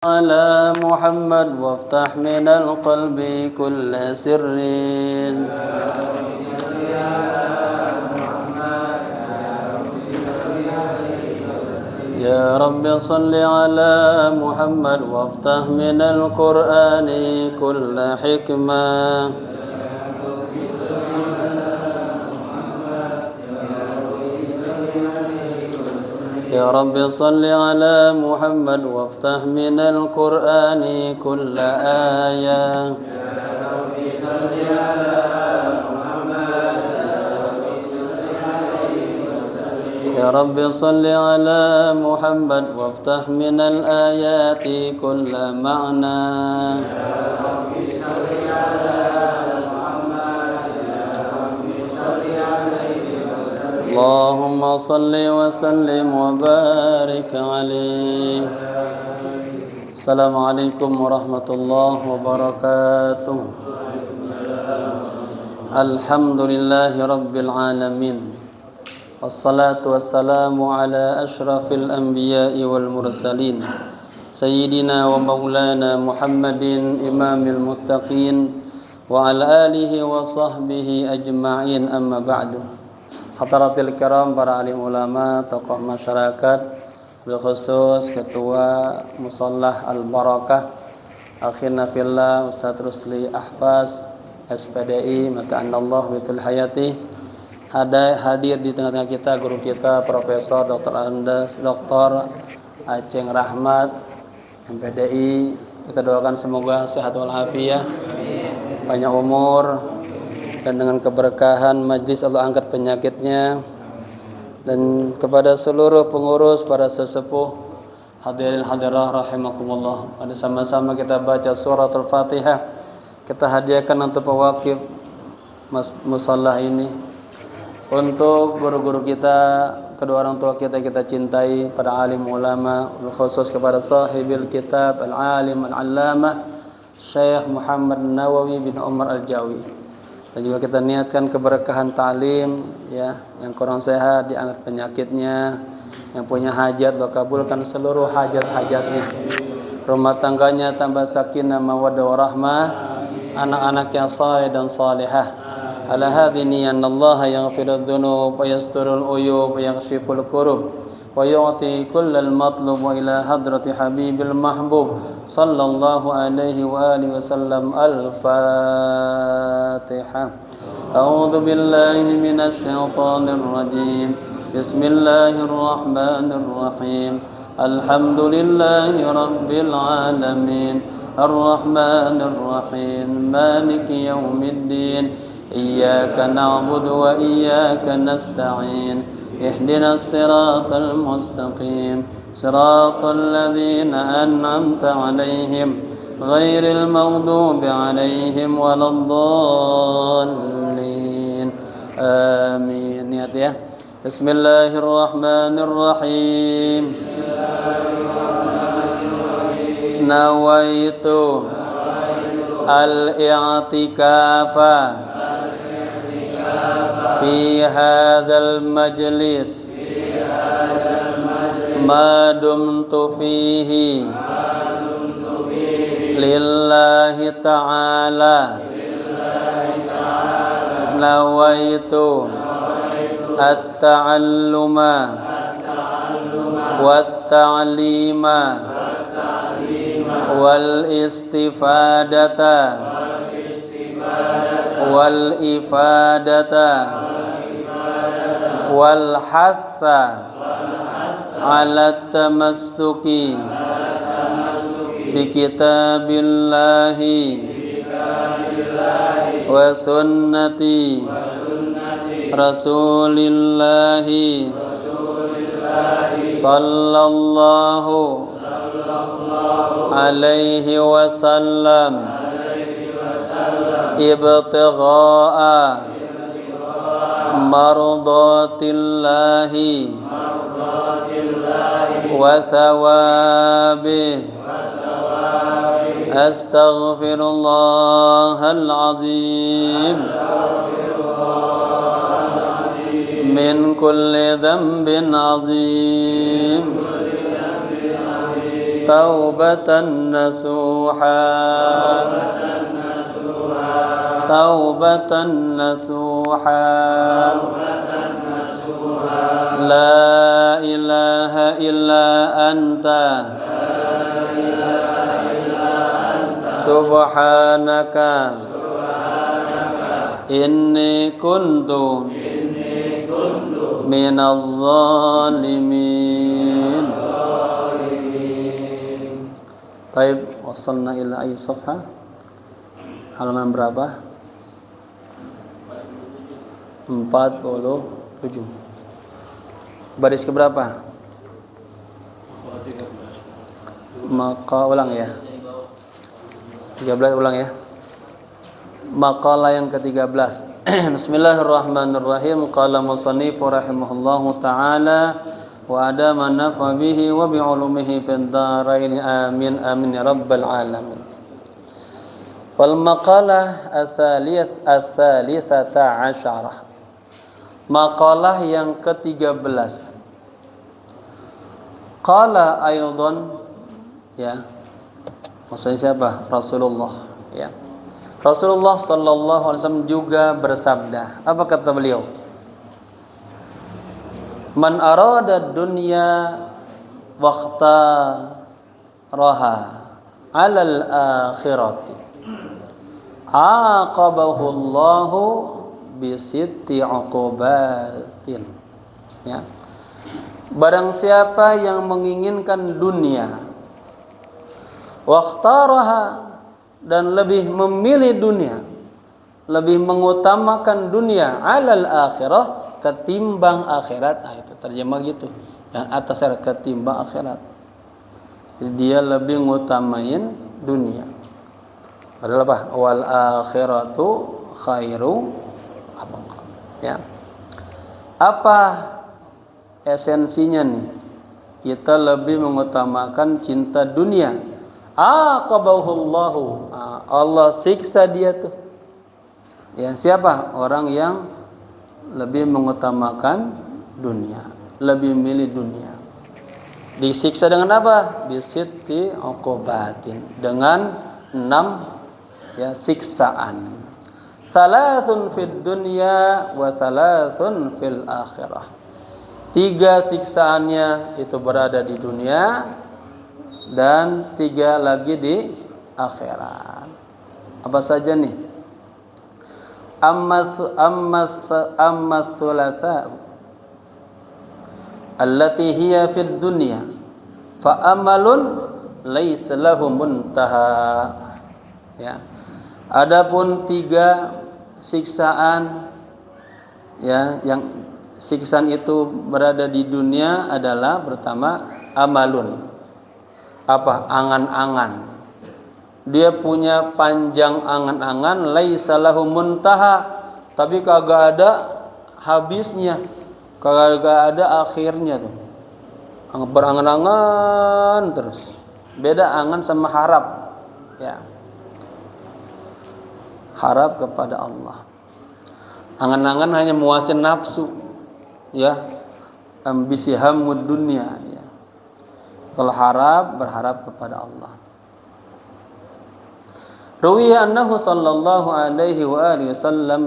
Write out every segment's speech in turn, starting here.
على محمد وافتح من القلب كل سر يا رب صل على محمد وافتح من القرآن كل حكمة يا رب صل على محمد وافتح من القرآن كل آية يا رب صل على محمد وافتح من الآيات كل معنى اللهم صل وسلم وبارك عليه. Assalamualaikum warahmatullahi wabarakatuh. Alhamdulillahi rabbil alamin. Wassalatu wassalamu ala ashrafil anbiya'i wal mursalin Sayyidina wa maulana Muhammadin imamil muttaqin wa ala alihi wa sahbihi ajma'in, amma ba'du. Hadaratil kiram, para alim ulama, tokoh masyarakat, bil khusus Ketua Mushallah Al-Barakah Akhirna fillah Ustaz Rusli Ahfaz SPDI mata'anallah bitul hayati, hadir di tengah-tengah kita guru kita Profesor Dr. Andes Dr. Aceng Rahmat MPDI. Kita doakan semoga sehat walafiat, banyak umur, dan dengan keberkahan majlis Allah angkat penyakitnya. Dan kepada seluruh pengurus, para sesepuh, hadirin hadirah rahimakumullah, pada sama-sama kita baca suratul Fatihah. Kita hadiahkan untuk pewakif mushallah ini, untuk guru-guru kita, kedua orang tua kita cintai, para alim ulama, khusus kepada sahibil kitab al-alim al-allamah Syekh Muhammad Nawawi bin Umar Al-Jawi. Dan juga kita niatkan keberkahan ta'lim, ya, yang kurang sehat diangkat penyakitnya, yang punya hajat Allah kabulkan seluruh hajat-hajatnya, rumah tangganya tambah sakinah mawaddah warahmah, anak-anak yang saleh dan salihah. Ala hadini annallaha yaghfirudz dzunub wa yasturul uyub wa yaghfirul kurub wa yu'ti kullal matlub wa ila hadrati habibil mahbub sallallahu alaihi wa alihi wasallam. Al-Fatihah. A'udzu billahi minasy syaithanir rajim. Bismillahirrahmanirrahim. Alhamdulillahi rabbil alamin. Arrahmanir rahim. Maliki yaumiddin. Iyyaka na'budu wa iyyaka nasta'in. اهدنا الصراط المستقيم صراط الذين أنعمت عليهم غير المغضوب عليهم ولا الضالين آمين. Niat ya. Bismillahirrahmanirrahim. Nawaitu al-i'tikafa في هذا المجلس ما دمت فيه لله تعالى نويت التعلم والتعليم والاستفادة والإفادة والحث على التمسك بكتاب الله وسنة رسول الله صلى الله عليه وسلم ابتغاء مرضات الله وثوابه أستغفر الله العظيم من كل ذنب عظيم taubatan nasuha taubatan nasuha la ilaha illa anta subhanaka inni kuntu minaz zalimin. Baik, wasalna ila ayyi safha? Halaman berapa? 47. Baris ke berapa? Maka ulang ya. 13 ulang ya. Maqalah yang ke-13. Bismillahirrahmanirrahim. Qala musannif rahimahullahu taala wa adama nafa bihi wa bi ulumihi fid dharain amin amin ya rabbal alamin. Wal maqalah as-salisata asyarah. Maqalah yang ke-13. Qala aydan, ya. Maksudnya siapa? Rasulullah, ya. Rasulullah sallallahu alaihi wasallam juga bersabda. Apa kata beliau? Man arada dunya waqtaraha 'alal akhirati aqabahu Allahu bisitti uqubatin. Ya. Barang siapa yang menginginkan dunia waqtaraha dan lebih memilih dunia, lebih mengutamakan dunia 'alal akhirah ketimbang akhirat. Itu terjemah gitu. Yang atas ketimbang akhirat. Jadi dia lebih ngutamain dunia. Padahal apa? Wal akhiratu khairu abqa. Ya. Apa esensinya nih? Kita lebih mengutamakan cinta dunia. Aqabahullahu, Allah siksa dia tuh. Ya, siapa? Orang yang lebih mengutamakan dunia, lebih milih dunia. Disiksa dengan apa? Bisitti uqubatin, dengan 6 ya siksaan. Salasun fid dunya wa salasun fil akhirah. 3 siksaannya itu berada di dunia dan 3 lagi di akhirat. Apa saja nih? Amma thulatha allati hiya fid dunya fa amalun laisa lahu muntaha. Ya. Adapun 3 siksaan, ya, yang siksaan itu berada di dunia adalah pertama amalun. Apa? Angan-angan. Dia punya panjang angan-angan, laisa lahu muntaha, tapi kagak ada habisnya, kagak ada akhirnya tuh. Berangan-angan terus. Beda angan sama harap. Ya. Harap kepada Allah. Angan-angan hanya muasin nafsu. Ya. Ambisi hamud dunia dia. Kalau harap, berharap kepada Allah. Ruwiya annahu sallallahu alaihi wa alihi wasallam,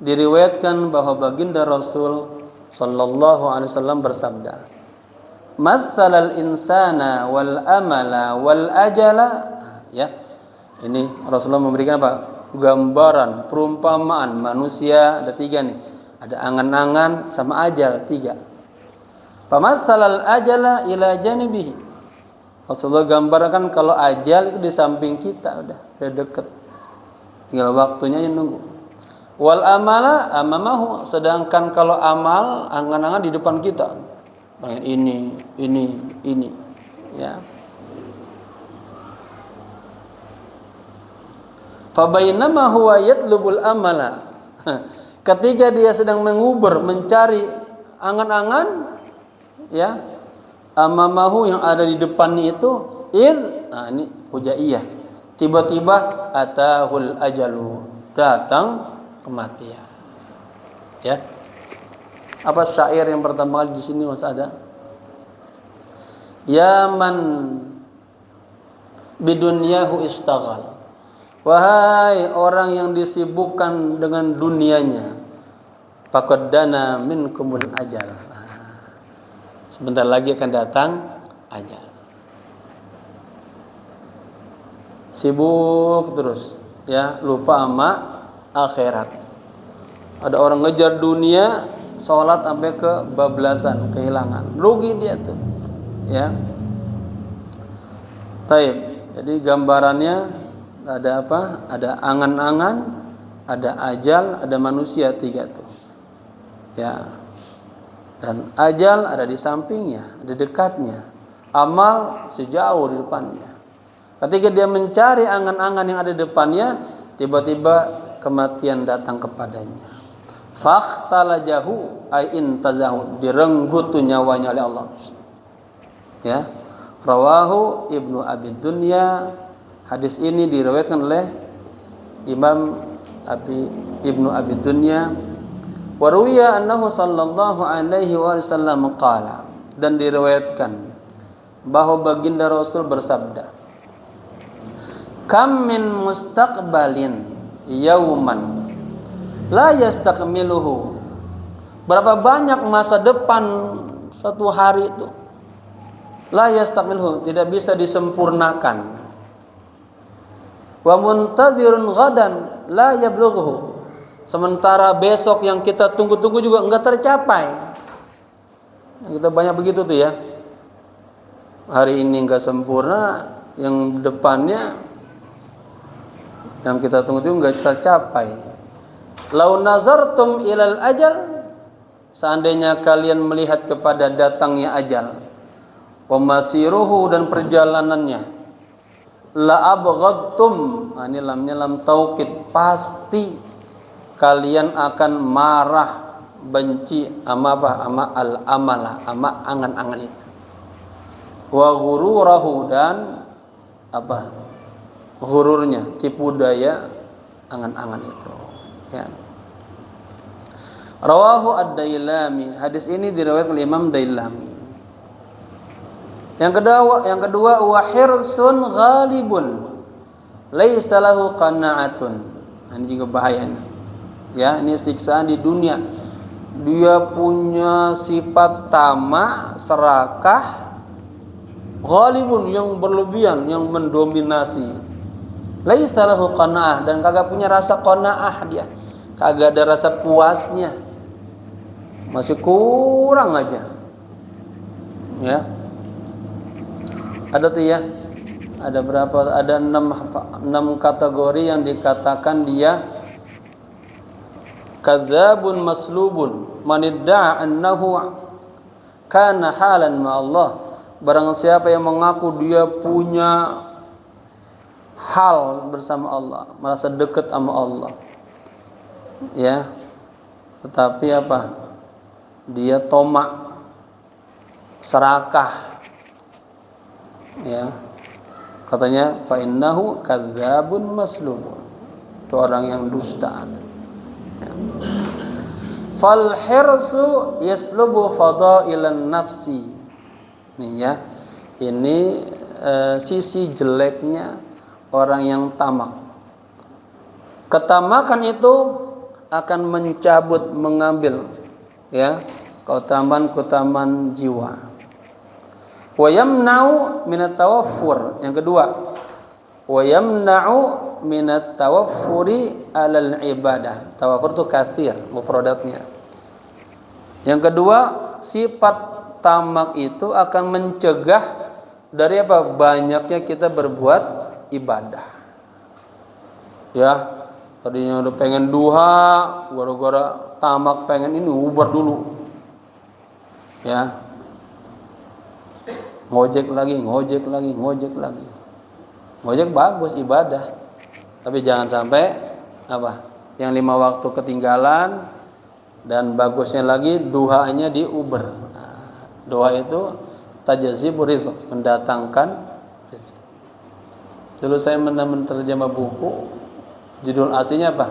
diriwayatkan bahwa baginda Rasul sallallahu alaihi wasallam bersabda, "Matsalal insana wal amala wal ajala." Ya. Ini Rasulullah memberikan apa? Gambaran, perumpamaan manusia ada 3 nih. Ada angan-angan sama ajal 3. Pamatsalal ajala ila janibihi. Rasulullah gambarkan kalau ajal itu di samping kita, udah dekat. Tinggal waktunya aja nunggu. Wal amala amamahu, sedangkan kalau amal angan-angan di depan kita. Pengen ini. Ya. Fa bainama huwa yatlubul amala. Ketika dia sedang mengubur, mencari angan-angan, ya, amamahu yang ada di depannya itu ini hujaiyah, tiba-tiba atahul ajalu, datang kematian. Ya. Apa syair yang pertama kali di sini Mas ada? Ya man bidunyahu istaghal. Wahai orang yang disibukkan dengan dunianya, faqad dana minkumul ajal. Sebentar lagi akan datang ajal. Sibuk terus, ya, lupa sama akhirat. Ada orang ngejar dunia, sholat sampai kebablasan, kehilangan, rugi dia tuh, ya. Taib. Jadi gambarannya ada apa? Ada angan-angan, ada ajal, ada manusia, tiga tuh, ya. Dan ajal ada di sampingnya, ada dekatnya. Amal sejauh di depannya. Ketika dia mencari angan-angan yang ada di depannya, tiba-tiba kematian datang kepadanya. Fakhtalajahu ay intazahu, direnggut nyawanya oleh Allah. Ya. Rawahu Ibnu Abi Dunya. Hadis ini diriwayatkan oleh Imam Ibnu Abi Dunya. Wa ruwiya annahu sallallahu alaihi wasallam qala, dan diriwayatkan bahwa baginda Rasul bersabda, kam min mustaqbalin yauman la yastakmiluhu, berapa banyak masa depan suatu hari itu, la yastakmiluhu, tidak bisa disempurnakan, wa muntazirun ghadan la yablughu, sementara besok yang kita tunggu-tunggu juga enggak tercapai. Kita banyak begitu tuh ya, hari ini enggak sempurna, yang depannya yang kita tunggu itu enggak tercapai. Lau nazartum ilal ajal, seandainya kalian melihat kepada datangnya ajal, wa masiruhu, dan perjalanannya, la abghadtum, ini lamnya lam taukid, pasti kalian akan marah, benci ama apa? Ama al-amalah, ama angan-angan itu. Wa ghururahu, dan apa? Ghururnya, tipu daya angan-angan itu, ya. Rawahu ad-Dailami. Hadis ini diriwayatkan oleh Imam Dailami. Yang kedua wa hirsun ghalibun laisa lahu qanaatun. Ini juga bahaya nih. Ya, ini siksaan di dunia. Dia punya sifat tamak, serakah, ghalibun, yang berlebihan, yang mendominasi. Laisa lahu qanaah, dan kagak punya rasa qanaah dia. Kagak ada rasa puasnya. Masih kurang aja. Ya. Ada tuh ya. Ada berapa? Ada 6 kategori yang dikatakan dia kadzabun maslubun, man idda'a annahu kana halan ma Allah. Barang siapa yang mengaku dia punya hal bersama Allah, merasa dekat sama Allah, ya, tetapi apa? Dia tomak, serakah, ya. Katanya fa innahu kadzabun maslubun, itu orang yang dusta. Ya. Fal hirsu yaslubu fadailan nafsi. Nih ya, ini sisi jeleknya orang yang tamak. Ketamakan itu akan mencabut, mengambil, ya, keutamaan jiwa. Wa yamna'u minat tawaffur. Yang kedua, wa yamna'u minat tawaffuri alal ibadah. Tawaffur itu katsir, mufradatnya. Yang kedua, sifat tamak itu akan mencegah dari apa? Banyaknya kita berbuat ibadah. Ya, tadinya udah pengen duha, gara-gara tamak pengen ini, ubar dulu. Ya. Ngojek lagi. Ngojek bagus ibadah, tapi jangan sampai apa? Yang 5 waktu ketinggalan, dan bagusnya lagi duhanya di Uber. Nah, doa itu tajazibur rizq, mendatangkan rezeki. Dulu saya menerjemah buku, judul aslinya apa?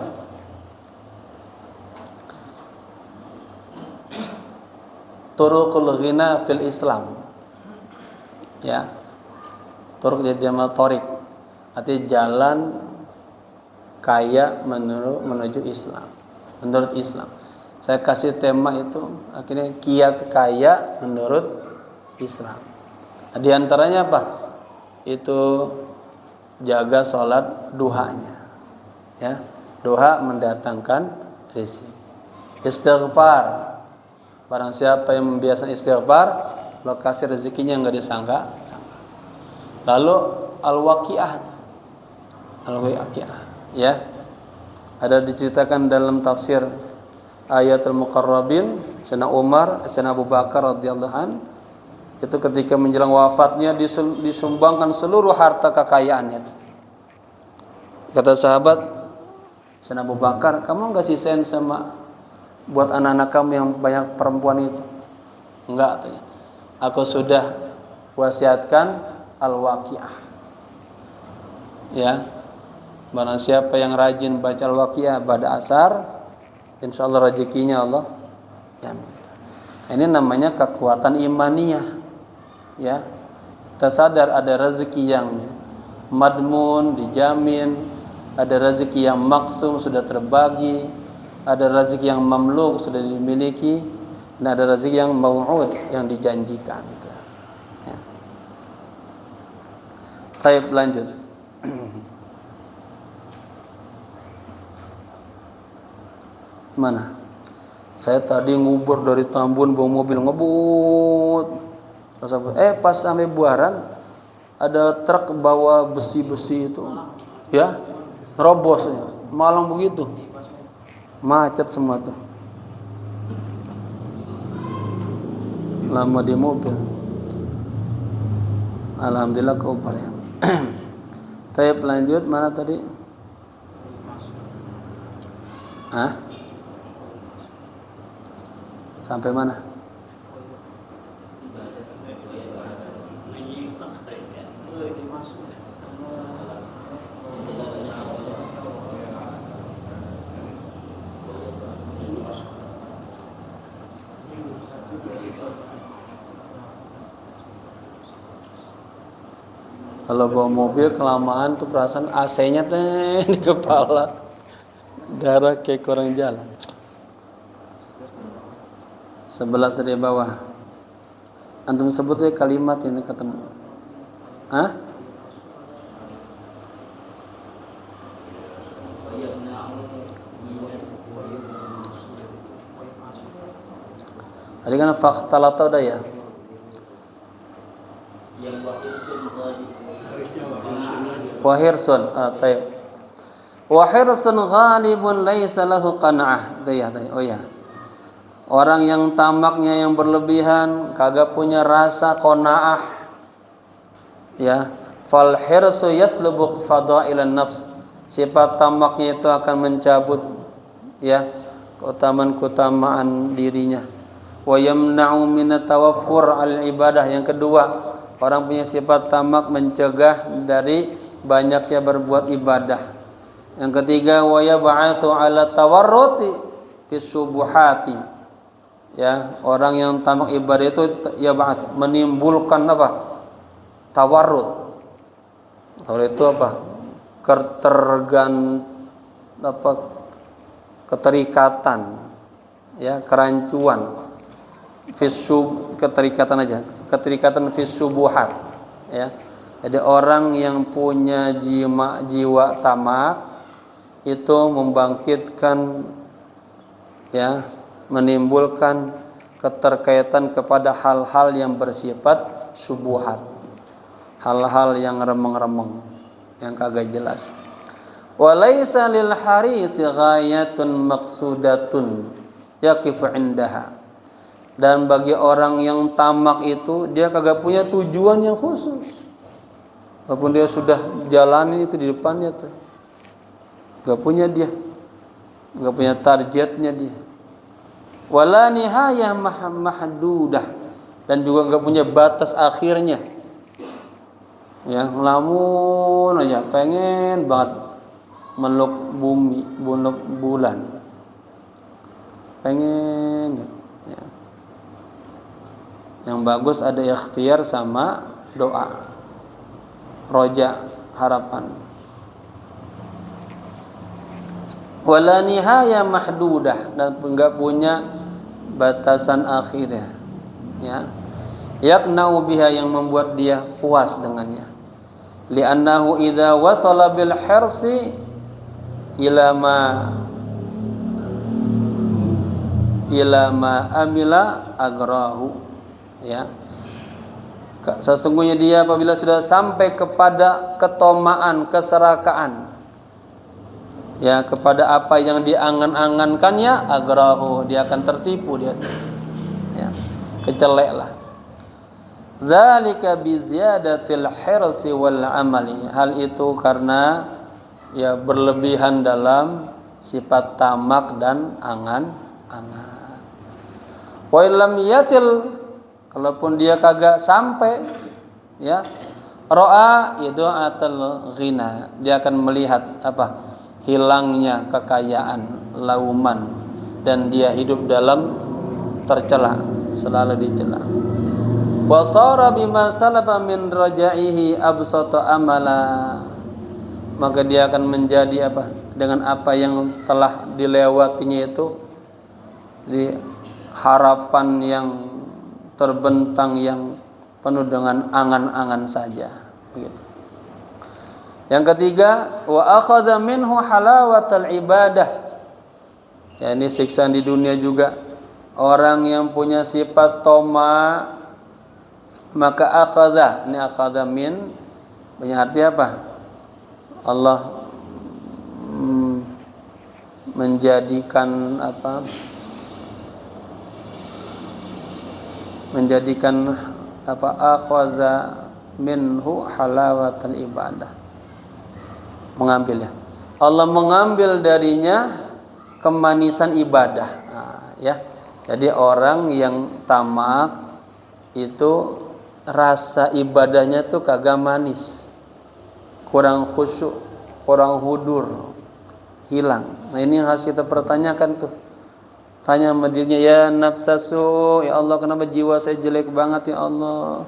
Turuqul Ghina fil Islam. ya. Turuk jadi jamak torik, artinya jalan kaya menuju Islam, menurut Islam. Saya kasih tema itu akhirnya kiat kaya menurut Islam. Di antaranya apa? Itu jaga sholat duhanya, ya. Duha mendatangkan rezeki. Istighfar, barang siapa yang membiasakan istighfar, lokasi rezekinya nggak disangka. Lalu al-waqiah, ya, ada diceritakan dalam tafsir Ayatul Muqarrabin, Sayyidina Umar, Sayyidina Abu Bakar radhiyallahu an, itu ketika menjelang wafatnya disumbangkan seluruh harta kekayaannya itu. Kata sahabat Sayyidina Abu Bakar, kamu enggak sisain sama buat anak-anak kamu yang banyak perempuan itu? Enggak, katanya. Aku sudah wasiatkan al-waqiah. Ya. Barang siapa yang rajin baca al-waqiah pada asar, insyaallah rezekinya Allah jamin. Ini namanya kekuatan imaniyah. Ya. Kita sadar ada rezeki yang madmun, dijamin, ada rezeki yang maksum sudah terbagi, ada rezeki yang mamluk sudah dimiliki, dan ada rezeki yang mau'ud yang dijanjikan. Ya. Baik, lanjut. Mana? Saya tadi ngubur dari Tambun bawa mobil ngebut. Pas sampai Buaran ada truk bawa besi-besi itu, ya, nerobos, malang begitu, macet semua tuh. Lama di mobil. Alhamdulillah keubar ya. Tayyib, lanjut, mana tadi? Sampai mana? Kalau bawa mobil kelamaan tuh perasaan AC-nya teh di kepala, darah kayak kurang jalan. 11 dari bawah. Antum sebutnya kalimat ini ketemu. Tadi kan fakhtalata udah ya. Wahirsun, taib. Wahirsun ghalibun laisa lahu qana'ah. Itu ya tadi. Oh ya. Orang yang tamaknya yang berlebihan, kagak punya rasa qanaah. Ya, fal hirsu yaslubu fadailan nafs. Sifat tamaknya itu akan mencabut, ya, keutamaan dirinya. Wa yamna'u min tawaffur al ibadah. Yang kedua, orang punya sifat tamak mencegah dari banyaknya berbuat ibadah. Yang ketiga, wa yab'atsu ala tawarruti fi subuhati. Ya, orang yang tamak ibadah itu ya menimbulkan apa? Tawarrud. Tawarrud itu apa? Keterikatan, ya, kerancuan. Keterikatan fis subuhat, ya. Jadi orang yang punya jiwa tamak itu membangkitkan, ya, menimbulkan keterkaitan kepada hal-hal yang bersifat subuhat, hal-hal yang remeng-remeng, yang kagak jelas. Walaysa lil harisi ghayatun maqsudatun yaqifu indaha. Dan bagi orang yang tamak itu dia kagak punya tujuan yang khusus. Walaupun dia sudah jalani itu di depannya tuh, gak punya dia, gak punya targetnya dia. Wala nihayah mahdudah, dan juga enggak punya batas akhirnya. Ya, ngelamun aja, pengen banget meluk bumi, meluk bulan. Pengen, ya. Yang bagus ada ikhtiar sama doa, roja, harapan. Wala nihaya mahdudah, dan enggak punya batasan akhirnya, ya. Yaqna'u biha, yang membuat dia puas dengannya. Li'annahu idza wasala bil hirsi ila ma amila agrahu, ya. Sesungguhnya dia apabila sudah sampai kepada ketomaan, keserakaan, ya, kepada apa yang diangan-angankannya, agrahu, dia akan tertipu, dia, ya, kecelek lah. Dzalika bi ziyadatil hirsi wal amali, hal itu karena ya berlebihan dalam sifat tamak dan angan-angan. Wa illam yasil, kalaupun dia kagak sampai, ya, ra'a idaatul ghina, dia akan melihat apa? Hilangnya kekayaan, lauman, dan dia hidup dalam tercela, selalu dicela. Wa sara bima salafa min raja'ihi absata amala, maka dia akan menjadi apa? Dengan apa yang telah dilewatinya itu, di harapan yang terbentang, yang penuh dengan angan-angan saja, begitu. Yang ketiga, wa akhadha minhu halawatal ibadah, ya, ini siksaan di dunia juga. Orang yang punya sifat toma, maka akhadha, ini akhadha min punya arti apa? Allah menjadikan apa? Menjadikan apa? Akhadha minhu halawatal ibadah, mengambil, ya. Allah mengambil darinya kemanisan ibadah. Nah, ya. Jadi orang yang tamak itu rasa ibadahnya tuh kagak manis, kurang khusyuk, kurang hudur, hilang. Nah, ini yang harus kita pertanyakan tuh. Tanya sama dirinya, ya nafsasu, ya Allah, kenapa jiwa saya jelek banget, ya Allah.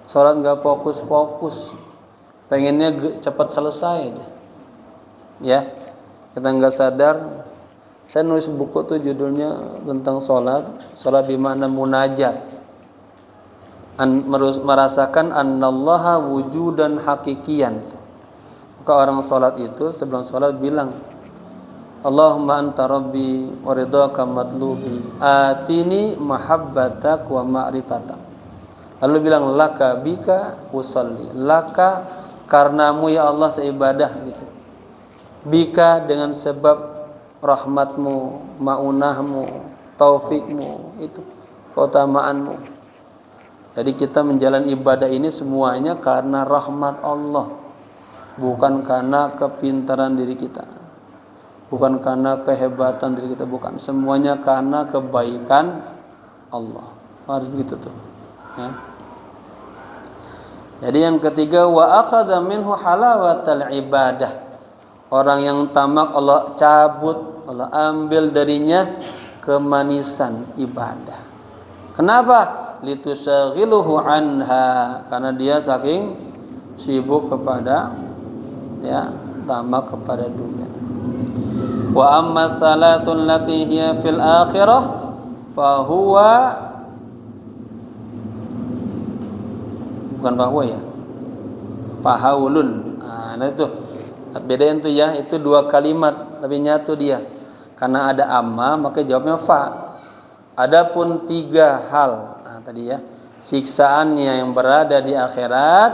Salat enggak fokus-fokus, pengennya cepat selesai aja, ya. Kita enggak sadar. Saya nulis buku tuh judulnya tentang salat di mana munajat. Merasakan annallaha wujudan hakikian. Maka orang salat itu sebelum salat bilang, Allahumma anta rabbi wa ridhaka matlubi, atini mahabbatak wa ma'rifatak. Lalu bilang, laka bika usalli, laka karenamu ya Allah seibadah, gitu. Bika dengan sebab rahmatmu, maunahmu, taufikmu, itu keutamaanmu. Jadi kita menjalani ibadah ini semuanya karena rahmat Allah, bukan karena kepintaran diri kita, bukan karena kehebatan diri kita, bukan. Semuanya karena kebaikan Allah. Harus begitu tuh, ya. Jadi yang ketiga, wa akhadha minhu halawatal ibadah. Orang yang tamak Allah cabut, Allah ambil darinya kemanisan ibadah. Kenapa? Litusaghiluhu anha, karena dia saking sibuk kepada, ya, tamak kepada dunia. Wa amma salatun lati hiya fil akhirah fahuwa, bukan fahuwa, ya, fahaulun. Nah itu bedain tuh, ya, itu dua kalimat tapi nyatu dia. Karena ada amma maka jawabnya fa. Adapun tiga hal, nah tadi, ya, siksaannya yang berada di akhirat,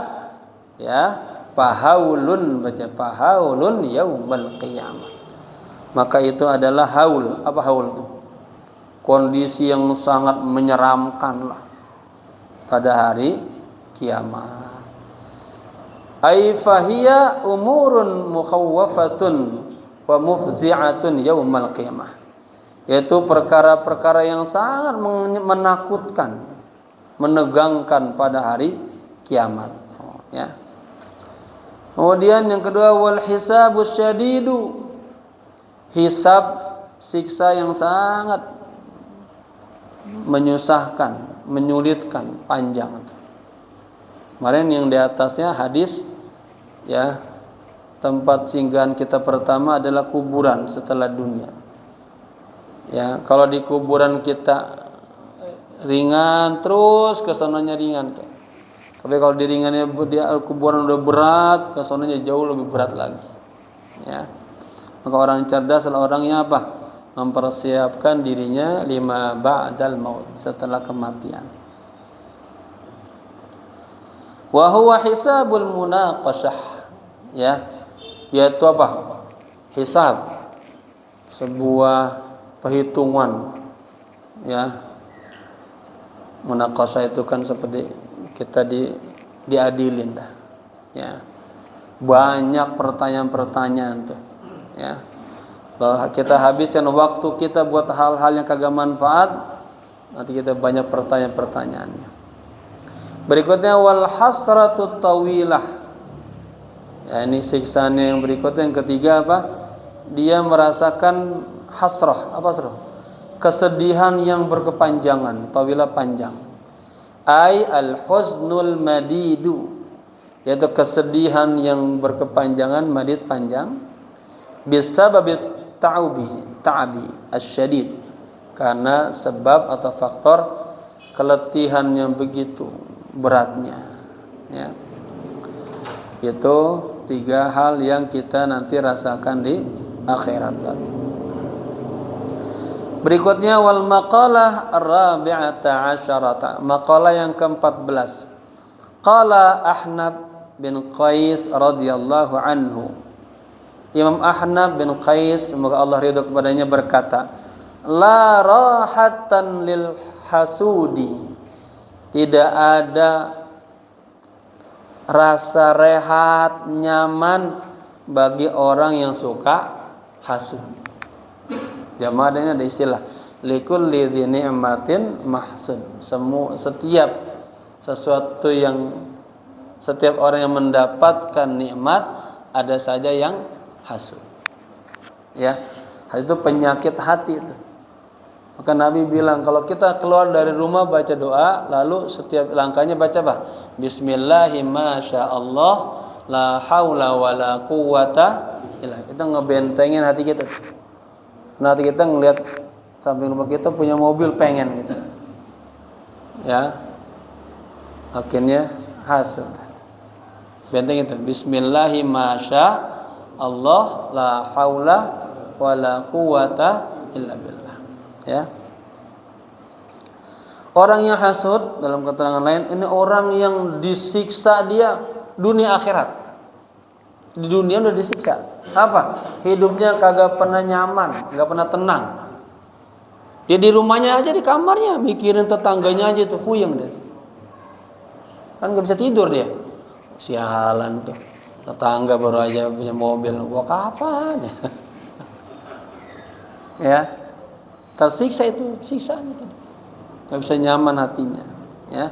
ya, fahaulun, baca fahaulun yaumal qiyamah. Maka itu adalah haul. Apa haul itu? Kondisi yang sangat menyeramkan lah pada hari kiamat. Ai fahiya umurun mukhawwafatun wa mufzi'atun yaumal qiyamah, yaitu perkara-perkara yang sangat menakutkan, menegangkan pada hari kiamat, ya. Kemudian yang kedua, wal hisabus syadidu, hisab, siksa yang sangat menyusahkan, menyulitkan, panjang. Kemarin yang di atasnya hadis ya, tempat singgahan kita pertama adalah kuburan setelah dunia. Ya, kalau di kuburan kita ringan terus kesananya ringan. Tapi kalau di ringannya di kuburan udah berat, kesananya jauh lebih berat lagi. Ya. Maka orang cerdas adalah orang yang apa? Mempersiapkan dirinya lima ba'dal maut, setelah kematian. Wa huwa hisabul munaqashah, ya, yaitu apa? Hisab, sebuah perhitungan, ya. Munaqashah itu kan seperti kita diadilin dah, ya. Banyak pertanyaan-pertanyaan tuh, ya. Kalau kita habiskan waktu kita buat hal-hal yang kagak manfaat, nanti kita banyak pertanyaan-pertanyaannya. Berikutnya wal hasratut tawilah. Ya, ini siksaan yang berikutnya, yang ketiga apa? Dia merasakan hasrah. Apa hasrah? Kesedihan yang berkepanjangan, tawilah panjang. Ai al huznul madidu, yaitu kesedihan yang berkepanjangan, madid panjang. Bisababit ta'abi asyadid, karena sebab atau faktor keletihan yang begitu beratnya, ya. Itu 3 hal yang kita nanti rasakan di akhirat. Berikutnya wal maqalah ar-rabi'ata asyarata, maqalah yang ke-14. Qala Ahnab bin Qais radhiyallahu anhu, Imam Ahnab bin Qais, semoga Allah ridho kepadanya, berkata, la rahatan lil hasudi, tidak ada rasa rehat, nyaman bagi orang yang suka hasud. Jamadanya ada istilah likulli dzi ni'matin mahsud. Setiap sesuatu yang, setiap orang yang mendapatkan nikmat ada saja yang hasud. Ya, hasud itu penyakit hati itu. Maka Nabi bilang kalau kita keluar dari rumah baca doa, lalu setiap langkahnya baca apa? Bismillahi masyaallah la haula wala quwata illa. Kita ngebentengin hati kita. Karena hati kita ngelihat samping rumah kita punya mobil, pengen gitu. Ya. Akhirnya hasud. Benteng itu. Bismillahi masyaallah la haula wala quwata illa billah. Ya. Orang yang hasud, dalam keterangan lain, ini orang yang disiksa dia dunia akhirat. Di dunia udah disiksa. Apa? Hidupnya kagak pernah nyaman, enggak pernah tenang. Dia di rumahnya aja, di kamarnya mikirin tetangganya aja tuh, puyeng dia. Kan enggak bisa tidur dia. Sialan tuh. Tetangga baru aja punya mobil, gua kapan ya? Ya. Tersiksa itu, siksaan itu. Enggak bisa nyaman hatinya, ya.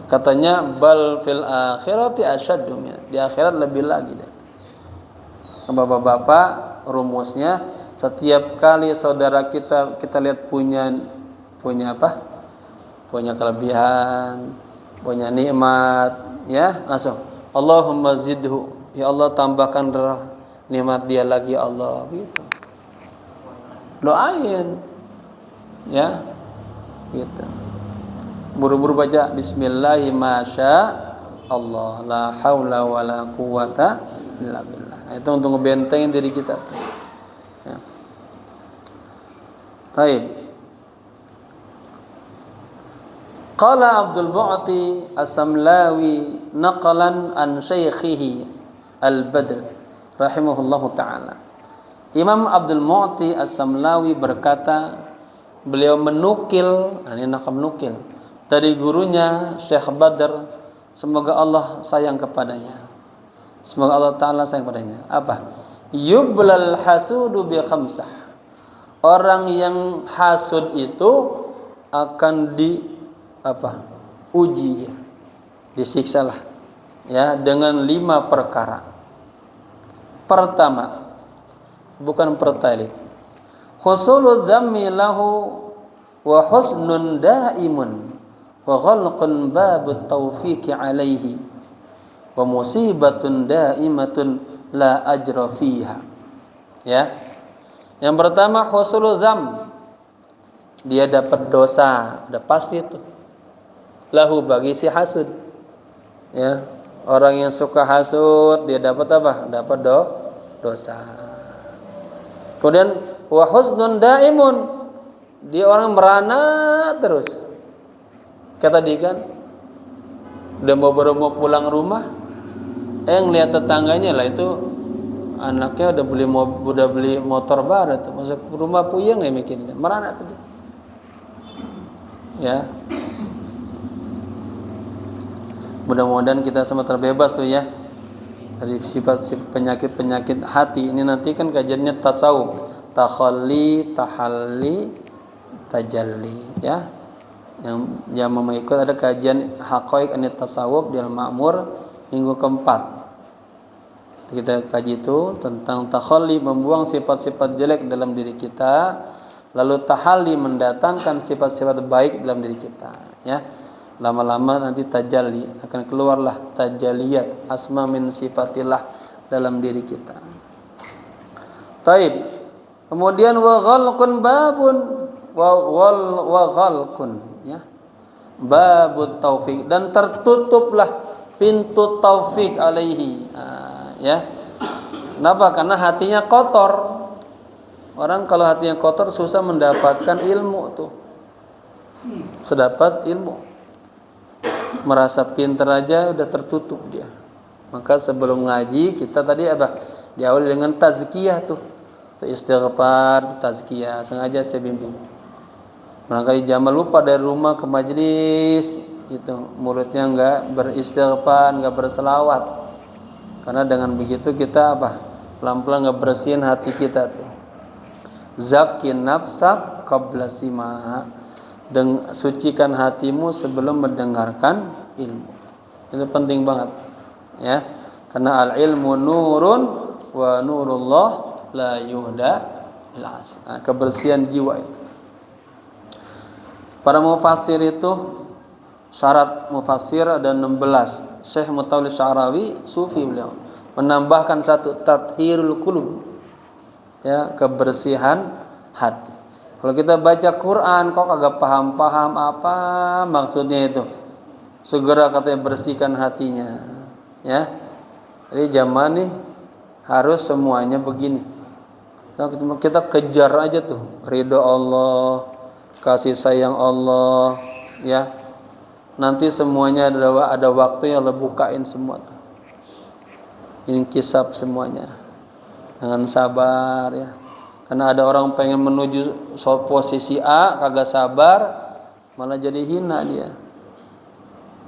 Katanya bal fil akhirati asyaddu min. Di akhirat lebih lagi deh. Bapak-bapak, rumusnya setiap kali saudara kita lihat punya apa? Punya kelebihan, punya nikmat, ya, langsung Allahumma zidhu. Ya Allah, tambahkan nikmat dia lagi, ya Allah, gitu. Doain. Ya, gitu. Buru-buru baca bismillahi masyaallah la haula wala quwata illa billah. Itu untuk ngebentengin diri kita tuh. Ya. Baik. Qala Abdul Mu'ti As-Samlawi naqalan an syaikhihi Al-Badr rahimahullahu taala. Imam Abdul Mu'ti As-Samlawi berkata, beliau menukil, ini nakam menukil dari gurunya Syekh Badr, semoga Allah sayang kepadanya, semoga Allah Ta'ala sayang kepadanya. Apa? Yublal hasudu bi khamsah. Orang yang hasud itu akan uji dia, disiksalah, ya, dengan 5 perkara. Pertama, bukan pertalit, husulu dhammi lahu wa husnun daimun wa ghalqun babut taufiqi alaihi wa musibatun daimatun la ajra fiha. Ya. Yang pertama husnul dzam. Dia dapat dosa, udah pasti itu. Lahu bagi si hasud. Ya. Orang yang suka hasud dia dapat apa? Dapat dosa. Kemudian wa husnun daimun. Dia orang merana terus. Kata dia kan, udah baru mau pulang rumah, ngelihat tetangganya lah itu anaknya udah beli motor baru tuh, masuk rumah puyeng ya mikirin, merana tadi. Ya. Mudah-mudahan kita semua terbebas tuh ya dari sifat-sifat penyakit-penyakit hati. Ini nanti kan kajiannya tasawuf, takhalli, tahalli, tajalli, ya. Yang mengikut ada kajian haqaiq anit tasawuf di Al-Ma'mur minggu keempat. Kita kaji itu tentang takhalli, membuang sifat-sifat jelek dalam diri kita, lalu tahalli, mendatangkan sifat-sifat baik dalam diri kita, ya. Lama-lama nanti tajalli, akan keluarlah tajalliyat asma min sifatillah dalam diri kita. Taib. Kemudian wa ghalqun babun wa ghalqun, ya. Babut taufik, dan tertutuplah pintu taufik alaihi. Ya. Kenapa? Karena hatinya kotor. Orang kalau hatinya kotor susah mendapatkan ilmu tuh. Sedapat ilmu. Merasa pintar aja udah tertutup dia. Maka sebelum ngaji kita tadi apa? Diawali dengan tazkiyah tuh. Istighfar, tazkiyah. Sengaja saya bimbing. Barangkali jamaah lupa dari rumah ke majelis, itu muridnya enggak beristighfar, enggak berselawat. Karena dengan begitu kita apa? Pelan-pelan ngebersihin hati kita tuh. Zakkin nafsak qabla simaha. Sucikan hatimu sebelum mendengarkan ilmu. Itu penting banget, ya. Karena al-ilmu nurun wa nurullah la yuhda ila asy. Kebersihan jiwa itu. Para mufassir itu syarat mufassir ada 16. Syekh Mutawalli Sya'rawi sufi beliau menambahkan satu, tathhirul qulub, ya, kebersihan hati. Kalau kita baca Quran kok kagak paham-paham apa maksudnya itu, segera katanya bersihkan hatinya, ya. Jadi zaman nih harus semuanya begini. Kita kejar aja tuh ridho Allah, kasih sayang Allah, ya. Nanti semuanya ada waktunya Allah bukain semua tuh. Ini kisah semuanya dengan sabar, ya. Karena ada orang pengen menuju posisi A kagak sabar, malah jadi hina dia.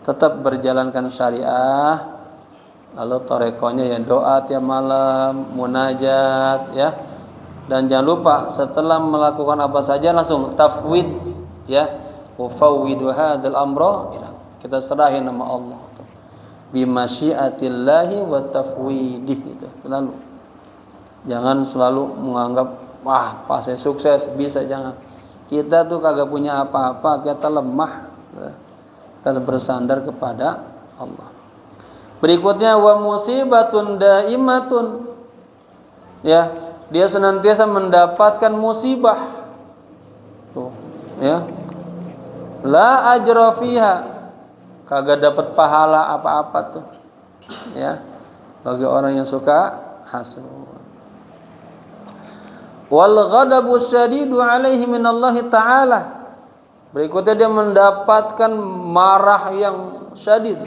Tetap berjalankan syariah, lalu torekonya ya doa tiap malam, munajat, ya. Dan jangan lupa setelah melakukan apa saja langsung tafwid, ya. Ufawwidu hadzal amra, kita serahin nama Allah. Bi masyiatillahi wa tafwidih, itu selalu. Jangan selalu menganggap wah pasti sukses bisa, jangan. Kita tuh kagak punya apa-apa, kita lemah. Kita bersandar kepada Allah. Berikutnya wa musibatun daimatun, ya, dia senantiasa mendapatkan musibah. Tuh, ya. La ajra fiha, kagak dapat pahala apa-apa tuh, ya, bagi orang yang suka hasud. Wal ghadabu syadidu alaihi minallahi ta'ala, berikutnya dia mendapatkan marah yang syadid,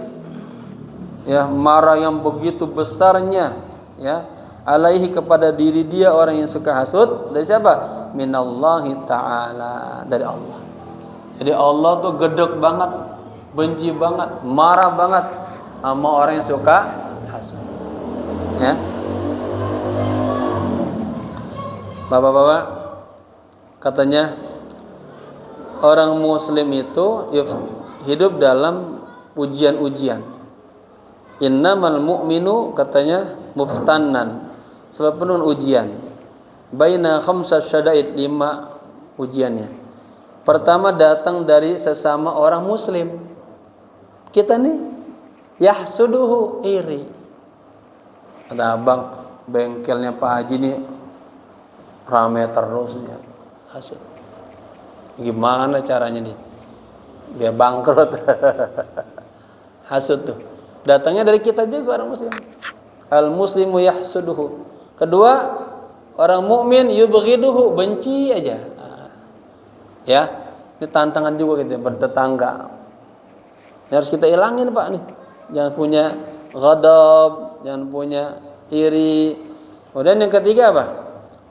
ya, marah yang begitu besarnya, ya, alaihi kepada diri dia orang yang suka hasud. Dari siapa? Minallahi ta'ala, dari Allah. Jadi Allah tuh gedek banget, benci banget, marah banget sama orang yang suka hasud, ya. Bapak-bapak, katanya orang muslim itu hidup dalam ujian-ujian. Innamal mu'minu, katanya, muftannan, sebab penuh ujian. Baina khamsah syada'id, 5 ujiannya. Pertama datang dari sesama orang muslim. Kita nih Yahsuduhu, iri. Ada abang bengkelnya Pak Haji nih rame terus nih. Hasud. Gimana caranya nih? Dia bangkrut. Hasud tuh. Datangnya dari kita juga orang muslim. Al muslimu yahsuduhu. Kedua, orang mukmin yubghiduhu, benci aja. Ya, ini tantangan juga gitu bertetangga. Ini harus kita ilangin Pak nih. Jangan punya ghadab, jangan punya iri. Kemudian yang ketiga apa?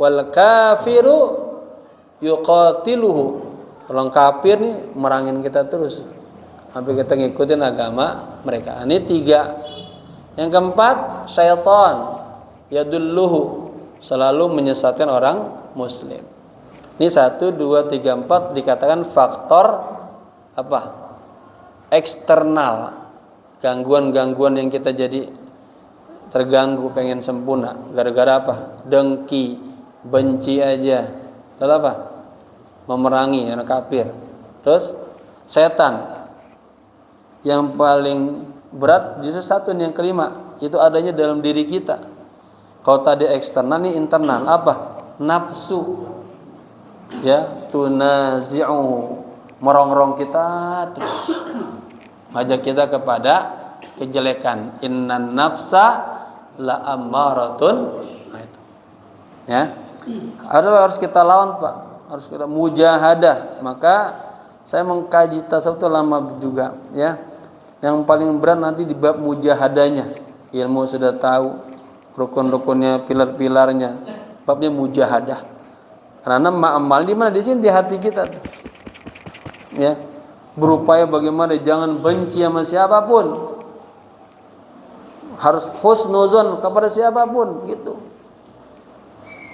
Wal kafiru yuqatiluhu. Orang kafir nih merangin kita terus sampai kita ngikutin agama mereka. Ini tiga. Yang keempat, syaitan yadulluhu, selalu menyesatkan orang muslim. Ini 1, 2, 3, 4 dikatakan faktor apa? Eksternal. Gangguan-gangguan yang kita jadi terganggu pengen sempurna. Gara-gara apa? Dengki, benci aja. Lalu apa? Memerangi orang kafir. Terus setan. Yang paling berat justru satu nih, yang kelima, itu adanya dalam diri kita. Kalau tadi eksternal, nih internal. Apa? Nafsu. Ya, tunazi'u, merongrong kita terus, ngajak kita kepada kejelekan. Innan nafsa la ammaratun. Nah, itu. Ya. Harus kita lawan Pak. Harus kita mujahadah. Maka saya mengkaji tasawuf itu lama juga, ya. Yang paling berat nanti di bab mujahadanya. Ilmu sudah tahu, rukun-rukunnya, pilar-pilarnya. Babnya mujahadah. Karena amal di mana? Di sini, di hati kita. Ya. Berupaya bagaimana jangan benci sama siapapun. Harus husnuzon kepada siapapun gitu.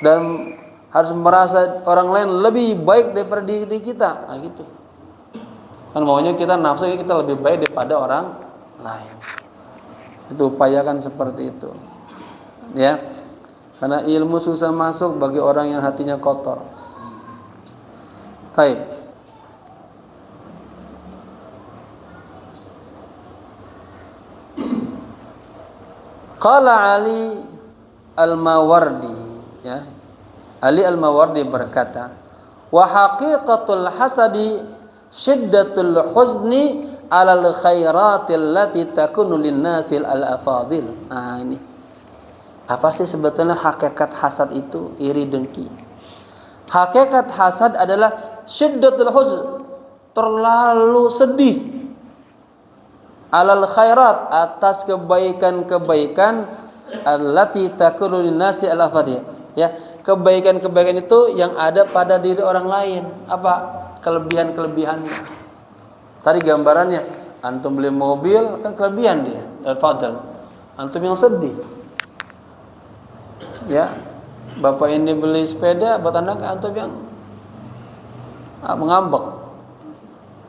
Dan harus merasa orang lain lebih baik daripada diri kita. Nah, gitu. Kan maunya kita nafsu kita lebih baik daripada orang lain. Itu upayakan seperti itu. Ya. Karena ilmu susah masuk bagi orang yang hatinya kotor. Baik. Qala Ali Al-Mawardi, ya. Ali Al-Mawardi berkata, "Wa haqiqatul hasadi syiddatul huzni 'alal khairatil lati takunu lin-nasil al-afadil." Nah, ini. Apa sih sebetulnya hakikat hasad itu? Iri dengki. Hakikat hasad adalah syiddatul huzn, terlalu sedih, alal khairat, atas kebaikan-kebaikan, allati takunu linnasi al-afadil. Ya, kebaikan-kebaikan itu yang ada pada diri orang lain. Apa kelebihan-kelebihannya? Tadi gambarannya, antum beli mobil kan kelebihan dia, al-fadl. Antum yang sedih. Ya, bapak ini beli sepeda buat anak, antum yang mengambek.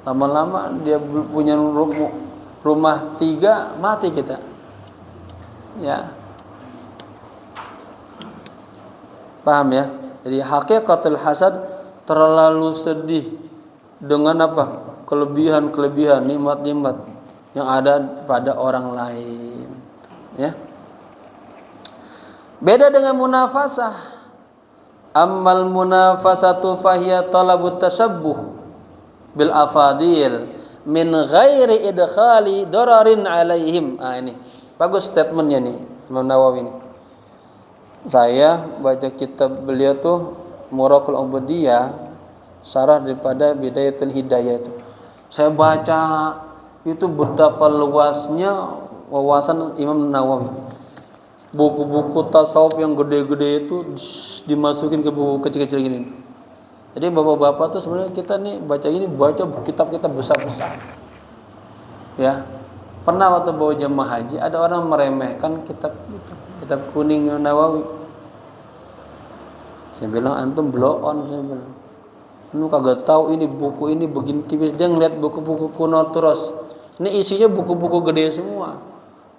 Lama-lama dia punya rumah 3, mati kita. Ya, paham ya? Jadi hakikatul hasad terlalu sedih dengan apa? Kelebihan-kelebihan, nikmat-nikmat yang ada pada orang lain. Ya. Beda dengan munafasah. Ammal munafasatu fahiya talabut tashabbuh bil afadil min ghairi idkhali dararin alaihim. Ini bagus statementnya nih Imam Nawawi ini. Saya baca kitab beliau tuh Muraqul Ubudiyah, syarah daripada Bidayatul Hidayah itu. Saya baca itu betapa luasnya wawasan Imam Nawawi. Buku-buku tasawuf yang gede-gede itu dimasukin ke buku kecil-kecil gini. Jadi bapak-bapak tuh sebenarnya kita nih baca kitab kita besar-besar. Ya. Pernah waktu bawa jemaah haji ada orang meremehkan kitab itu, kitab kuning Imam Nawawi. Saya bilang antum blow on, saya bilang. Lu kagak tahu ini buku ini begini tipis. Dia ngeliat buku-buku kuno terus. Ini isinya buku-buku gede semua.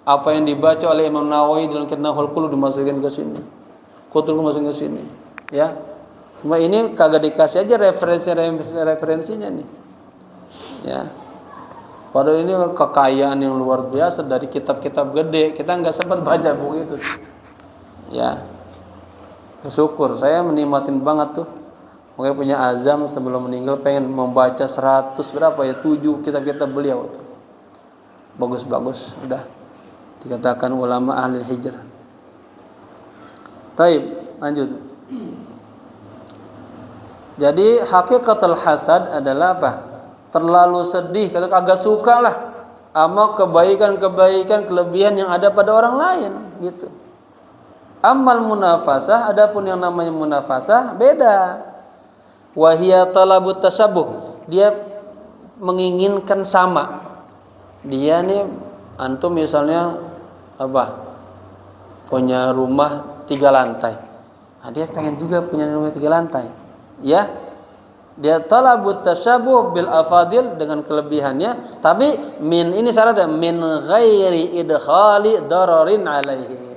Apa yang dibaca oleh Imam Nawawi dalam kitab Nahul Qulub dimasukin ke sini. Kutul dimasukin ke sini. Ya. Cuma ini kagak dikasih aja referensinya nih. Ya. Padahal ini kekayaan yang luar biasa dari kitab-kitab gede. Kita nggak sempat baca buku itu. Ya, bersyukur. Saya menikmatin banget tuh. Makanya punya azam sebelum meninggal pengen membaca 100 berapa ya 7 kitab-kitab beliau tuh. Bagus-bagus. Udah dikatakan ulama ahli hijrah. Taib, lanjut. Jadi hakikatul hasad adalah apa? Terlalu sedih, kalau kagak suka lah sama kebaikan-kebaikan, kelebihan yang ada pada orang lain, gitu. Amal munafasah, adapun yang namanya munafasah beda. Wahia talabut tasyabuh, dia menginginkan sama. Dia nih antum misalnya apa? Punya rumah 3 lantai. Nah, dia pengen juga punya rumah 3 lantai. Ya, dia talabut tasyabuh bil afadil dengan kelebihannya, tapi min ini syaratnya min ghairi idkhali dararin alaihi,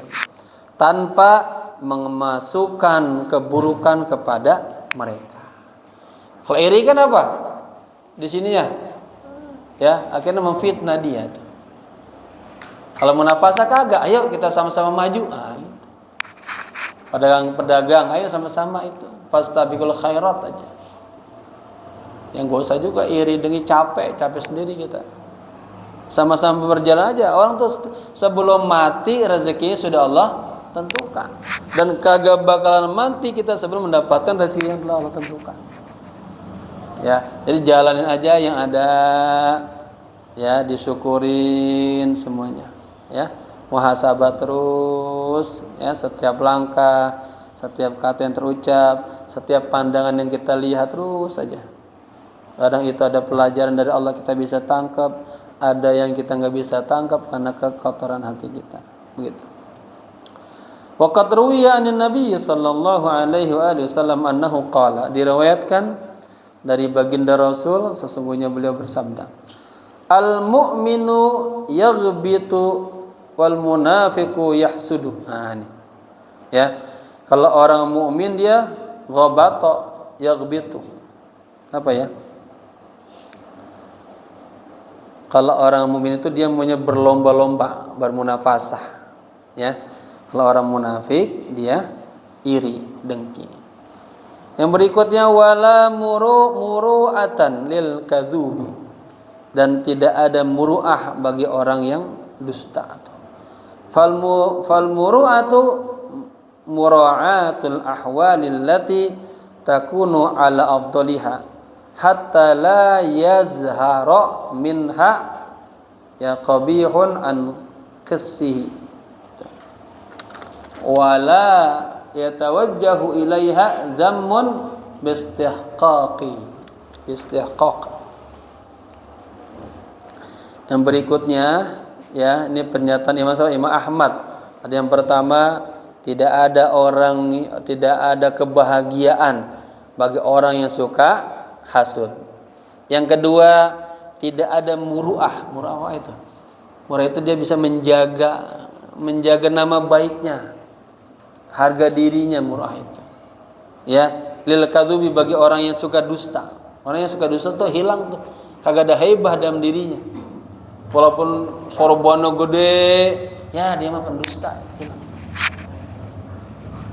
tanpa memasukkan keburukan kepada mereka. Kalau iri kan apa? Di sini ya akhirnya memfitnah dia. Kalau munafasah kagak, ayo kita sama-sama maju. Pedagang, ayo sama-sama itu. Fastabiqul khairat aja. Yang gak usah juga iri dengki, capek sendiri kita. Sama-sama berjalan aja. Orang tuh sebelum mati rezekinya sudah Allah tentukan. Dan kagak bakalan mati kita sebelum mendapatkan rezeki yang telah Allah tentukan. Ya, jadi jalanin aja yang ada. Ya, disyukurin semuanya. Ya, muhasabah terus. Ya, setiap langkah, setiap kata yang terucap, setiap pandangan yang kita lihat terus saja. Kadang itu ada pelajaran dari Allah kita bisa tangkap, ada yang kita nggak bisa tangkap karena kekotoran hati kita. Begitu. Waqad ruwiya anin Nabi sallallahu alaihi wasallam annahu qala, diriwayatkan dari baginda Rasul sesungguhnya beliau bersabda, al mu'minu yaghbitu wal munafiqu yahsudu. Ini. Ya. Kalau orang mukmin dia ghabata yaghbitu. Apa ya? Kalau orang mukmin itu dia maunya berlomba-lomba, bermunafasah. Ya. Kalau orang munafik dia iri, dengki. Yang berikutnya wala muru'atan lil kadzubi, dan tidak ada muru'ah bagi orang yang dusta. Fal muru'atu mura'atul ahwalil lati takunu ala afdaliha hatta la yazhara minha ya qabihun an qissihi wala yatawajjahu ilaiha dhammun bistihqaq. Yang berikutnya ya, ini pernyataan Imam Ahmad. Ada yang pertama, tidak ada kebahagiaan bagi orang yang suka hasud. Yang kedua, tidak ada muru'ah. Muru'ah itu. Muru'ah itu dia bisa menjaga nama baiknya, harga dirinya, muru'ah itu. Ya, lil kadzubi bagi orang yang suka dusta. Orang yang suka dusta tuh hilang tuh. Kagak ada haibah dalam dirinya. Walaupun sorbannya gede, ya dia mah pendusta, hilang.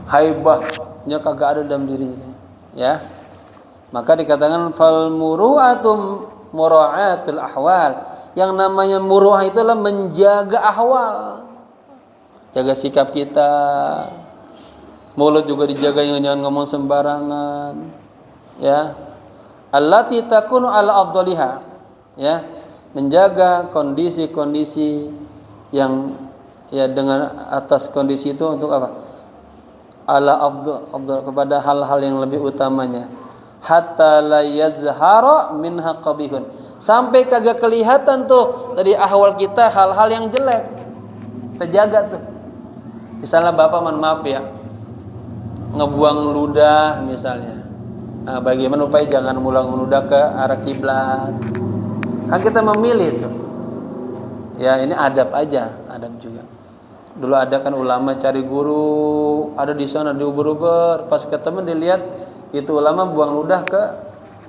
Haibahnya kagak ada dalam dirinya, ya. Maka dikatakan fal muru'atum mura'atul ahwal. Yang namanya muru'ah itu adalah menjaga ahwal, jaga sikap kita. Mulut juga dijaga, jangan ngomong sembarangan, ya. Allati takunu ala afdaliha, ya, menjaga kondisi-kondisi yang ya dengan atas kondisi itu untuk apa? Ala afdal kepada hal-hal yang lebih utamanya. Hatta la yazhara minha qabihun, sampai kagak kelihatan tuh dari ahwal kita hal-hal yang jelek. Terjaga tuh. Misalnya bapak maaf ya, ngebuang ludah misalnya. Nah, bagaimana upaya jangan mulang ludah ke arah kiblat. Kan kita memilih tuh. Ya, ini adab aja, adab juga. Dulu ada kan ulama cari guru, ada di sana di Ubur-Ubur, pas ketemu dilihat itu ulama buang ludah ke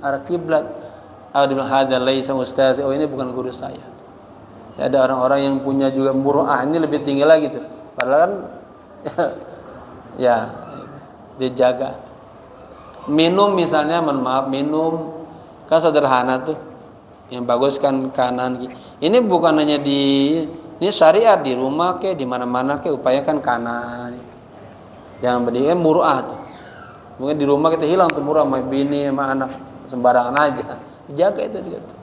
arah kiblat. Aduh, hadza laisa ustadz. Oh, ini bukan guru saya. Ya, ada orang-orang yang punya juga muru'ah, ini lebih tinggi lagi tuh. Padahal kan ya dijaga. Minum misalnya, maaf, minum kan sederhana tuh. Yang bagus kan kanan. Ini bukan hanya ini syariat di rumah ke di mana-mana ke upayakan kanan. Jangan berdiri muru'ah tuh. Mungkin di rumah kita hilang tuh muru'ah sama bini sama anak sembarangan aja. Jaga itu gitu.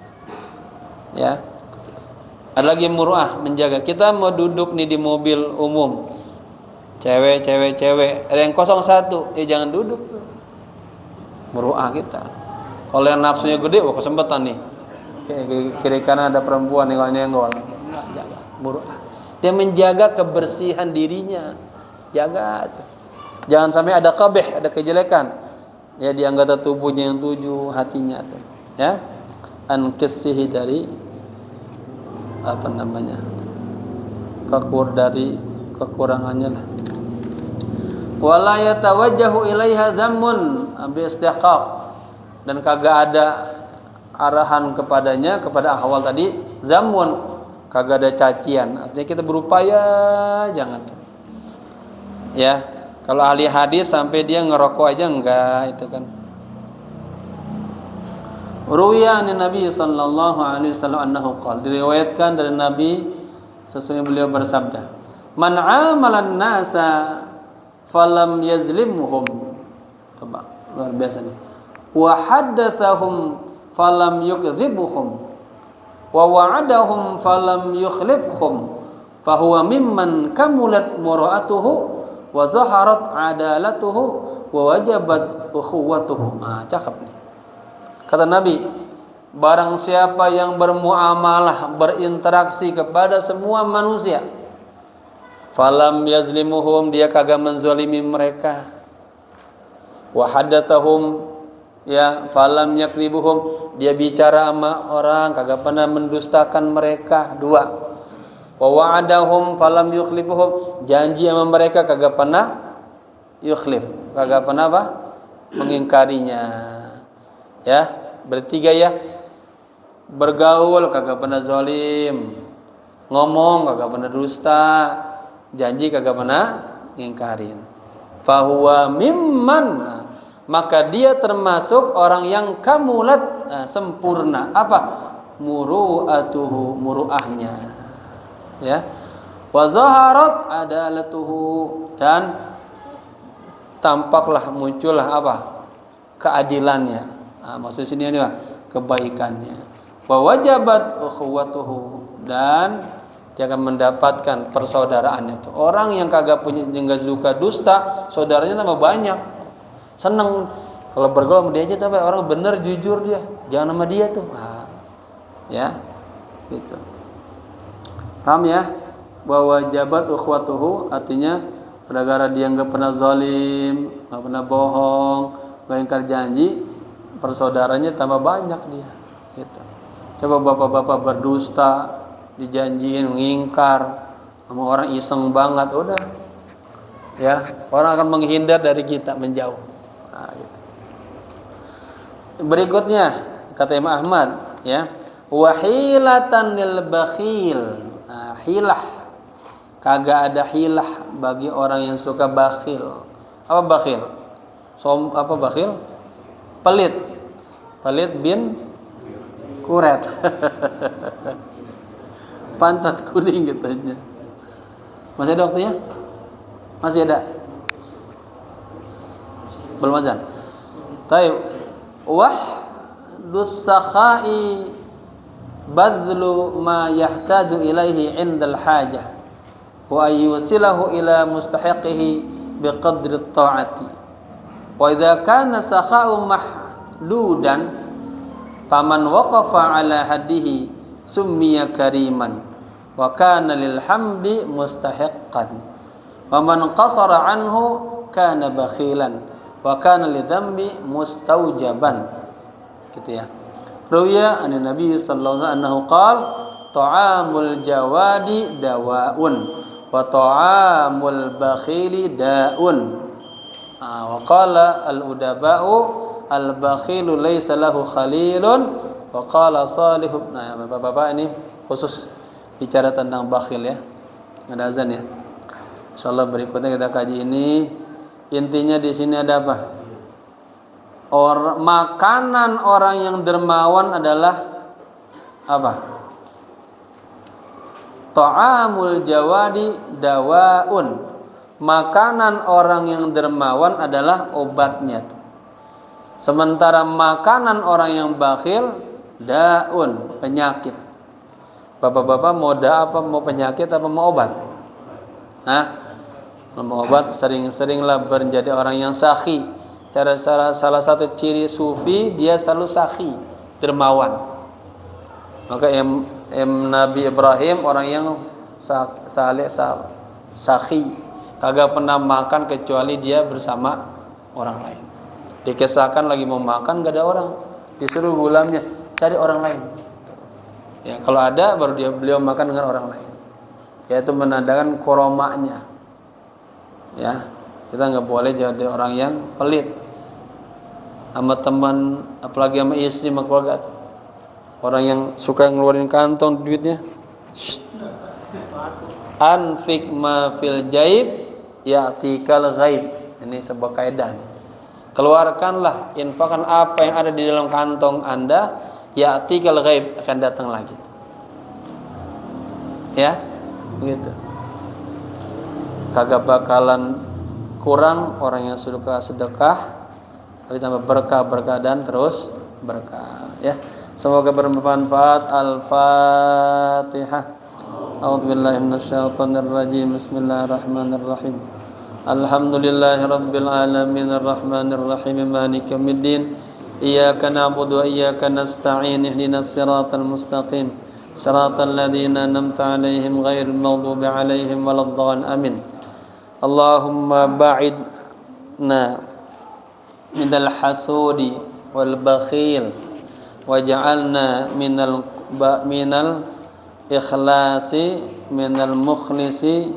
Ya. Ada lagi muru'ah, menjaga. Kita mau duduk nih di mobil umum. Cewek. Ada yang 01, ya jangan duduk tuh. Muru'ah kita. Kalau yang nafsunya gede, wah kesempatan nih. Kiri kanan ada perempuan nyenggol. Enggak, jaga. Muru'ah. Dia menjaga kebersihan dirinya. Jaga tuh. Jangan sampai ada qabih, ada kejelekan. Ya, di anggota tubuhnya yang 7, hatinya tuh. Ya. An kisihi dari dari kekurangannya lah. Wala yatawajjahu ilaiha dzammun bi istihqaq, dan kagak ada arahan kepadanya, kepada ahwal tadi zammun, kagak ada cacian. Artinya kita berupaya jangan. Ya, kalau ahli hadis sampai dia ngerokok aja enggak, itu kan. Ruwiya an Nabi sallallahu alaihi wasallam annahu qala, diriwayatkan dari Nabi sesungguhnya beliau bersabda, man amalan nasa falam yazlimhum, coba luar biasa nih, wa haddatsahum falam yukdzibuhum wa wa'adahum falam yukhlifhum fahuwa mimman kamulat mura'atuhu wa zaharat adalatuhu wa wajabat ukhuwatuhu. Cakep nih. Kata Nabi, barang siapa yang bermuamalah, berinteraksi kepada semua manusia, falam yazlimuhum, dia kagak menzalimi mereka, wa haddatsahum, ya, falam yakribuhum, dia bicara sama orang kagak pernah mendustakan mereka. 2, wa wa'adahum falam yukhlifuhum, janji sama mereka kagak pernah yukhlif, kagak pernah apa? Mengingkarinya. Ya, 3 ya, bergaul kagak pernah zalim, ngomong kagak pernah dusta, janji kagak pernah ngingkarin. Fahuwa mimman, maka dia termasuk orang yang kamulat, sempurna apa? Muru'atuhu, muru'ahnya. Ya. Wa zaharat adalatuhu, dan tampaklah, muncullah apa? Keadilannya. Maksud sini ini kebaikannya. Wa wajabat ukhuwatuhu, dan dia akan mendapatkan persaudaraannya itu. Orang yang kagak punya, enggak suka dusta, saudaranya tambah banyak. Seneng kalau bergaul sama dia aja, tapi orang bener jujur dia, jangan sama dia tuh. Ya, gitu. Paham ya? Bahwa wajabat ukhuwatuhu artinya gara-gara dia enggak pernah zalim, enggak pernah bohong, enggak ingkar janji, persaudaranya tambah banyak dia. Gitu. Coba bapak-bapak berdusta, dijanjiin ngingkar sama orang iseng banget, udah ya, orang akan menghindar dari kita, menjauh. Gitu. Berikutnya kata Imam Ahmad, ya, wahilatan lil bakhil. Hilah, kagak ada hilah bagi orang yang suka bakhil. Apa bakhil? Apa bakhil? Pelit bin kuret. Pantat kuning katanya. Masih ada waktunya? Masih ada? Belum azan. Taib. Wahdus sakha'i badlu ma yahtaju ilaihi indal hajah wa ayyusilahu ila mustahiqihi biqadri ta'ati. Wa idza kana sakha'u mahdudan faman waqafa ala haddihi summiya kariman wa kana lil hamdi mustahiqqan wa man qasara anhu kana bakhilan wa kana lidzambi mustaujaban. Gitu ya. Ruwiya an Nabi sallallahu alaihi wasallam qala ta'amul jawadi dawaun wa ta'amul bakhili daun. Wa qala al udaba'u al bakhilu laysa lahu khalilun Wa qala Salih. Nah, Bapak-bapak ini khusus bicara tentang bakhil ya. Ada azan ya. Insyaallah berikutnya kita kaji ini. Intinya di sini ada apa? Makanan orang yang dermawan adalah apa? Ta'amul jawadi dawaun. Makanan orang yang dermawan adalah obatnya. Sementara makanan orang yang bakhil daun, penyakit. Bapak-bapak mau apa? Mau penyakit apa mau obat? Hah? Mau obat sering-seringlah menjadi orang yang sakhi. Salah satu ciri sufi dia selalu sakhi, dermawan. Maka Nabi Ibrahim orang yang sakhi, kagak pernah makan kecuali dia bersama orang lain. Dikisahkan lagi mau makan gak ada orang, disuruh gulamnya cari orang lain. Ya, kalau ada baru beliau makan dengan orang lain. Yaitu menandakan koromanya. Ya, kita nggak boleh jadi orang yang pelit sama teman, apalagi sama istri, sama keluarga. Orang yang suka ngeluarin kantong duitnya. Anfik ma fil jaib ya'tikal ghaib. Ini sebuah kaidah. Keluarkanlah, infakkan apa yang ada di dalam kantong Anda, ya'tikal ghaib, akan datang lagi. Ya, begitu. Kagak bakalan kurang orang yang suka sedekah, tapi tambah berkah dan terus berkah. Ya, semoga bermanfaat. Al-Fatihah. A'udzubillahi minasyaitonir rajim. Bismillahirrahmanirrahim. Alhamdulillahirabbil alamin arrahmanir rahim maliki yaumiddin. Iyyaka na'budu wa iyyaka nasta'in ihdinas siratal mustaqim siratal ladzina an'amta 'alaihim ghairil maghdubi 'alaihim waladdallin amin. Allahumma ba'idna minal hasudi wal bakhil waj'alna minal ikhlasi minal mukhlisi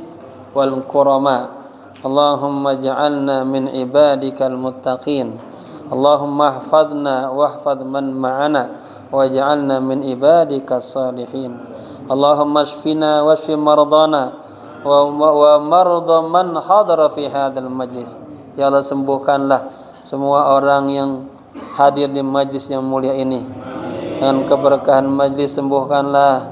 wal kurama. Allahumma ja'alna min ibadikal muttaqin. Allahumma ihfadna wahfad man ma'ana waj'alna min ibadikas salihin. Allahumma shfina washfi mardana wa marda man hadara fi hadzal majlis. Ya Allah, sembuhkanlah semua orang yang hadir di majlis yang mulia ini. Dengan keberkahan majlis sembuhkanlah,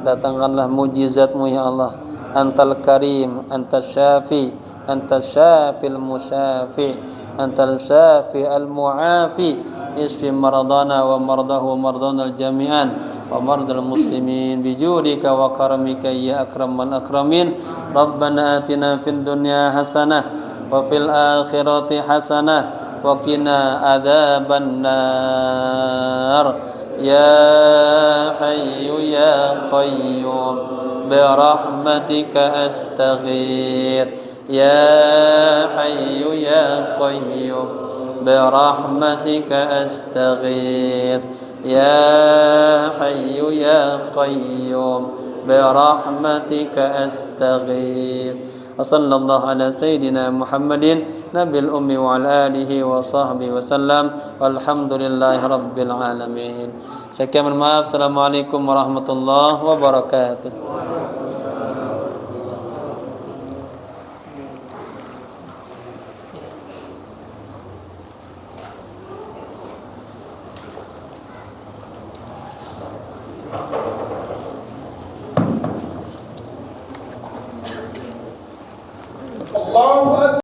datangkanlah mujizat-Mu ya Allah. Antal karim, antas syafi, antas syafil musyafi, antal syafi al muafi. Isfi maradana wa mardahu mardana al jami'an wa mardal muslimin bijudika wa karamika ya akramal akramin. Rabbana atina fid dunya hasanah wa fil akhirati hasanah wa qina adzaban nar. Ya Hayyu ya Qayyum bi rahmatika astaghith. Ya Hayyu ya Qayyum bi rahmatika astaghith. Ya Hayyu ya Qayyum bi rahmatika astaghith. Wa sallallahu ala sayyidina Muhammadin nabil ummi wa ala alihi wa sahbihi wa sallam. Walhamdulillahi rabbil alamin. Sekian, mohon maaf. Assalamualaikum warahmatullahi wabarakatuh.